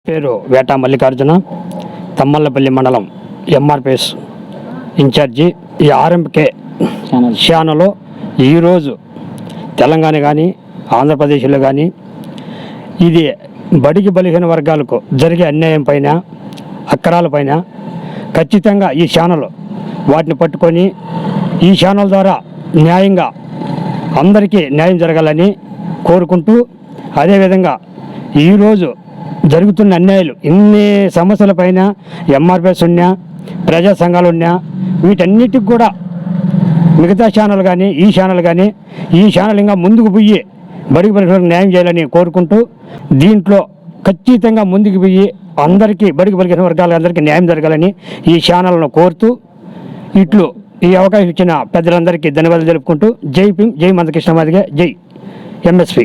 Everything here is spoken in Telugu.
పేరు వేట మల్లికార్జున, తమ్మల్లపల్లి మండలం ఎంఆర్పిఎస్ ఇన్ఛార్జి. ఈ ఆర్ఎంకే ఛానల్లో ఈరోజు తెలంగాణ కానీ ఆంధ్రప్రదేశ్లో కానీ ఇది బడికి బలహీన వర్గాలకు జరిగే అన్యాయం పైన, అక్రమాలపైన ఖచ్చితంగా ఈ ఛానల్ వాటిని పట్టుకొని ఈ ఛానల్ ద్వారా న్యాయంగా అందరికీ న్యాయం జరగాలని కోరుకుంటూ, అదేవిధంగా ఈరోజు జరుగుతున్న అన్యాయాలు ఇన్ని సమస్యలపైన ఎంఆర్పిఎస్ ఉన్నా, ప్రజా సంఘాలు ఉన్నా, వీటన్నిటికి కూడా మిగతా ఛానల్ కానీ ఈ ఛానల్ ఇంకా ముందుకు పోయి బడికి బలిహీన న్యాయం చేయాలని కోరుకుంటూ, దీంట్లో ఖచ్చితంగా ముందుకు పోయి అందరికీ బడికి బలిహీన వర్గాలందరికీ న్యాయం జరగాలని ఈ ఛానల్ను కోరుతూ, ఇట్లు ఈ అవకాశం ఇచ్చిన పెద్దలందరికీ ధన్యవాదాలు తెలుపుకుంటూ, జై భీమ్, జై మందకృష్ణ మాదిగ, జై ఎంఎస్పి.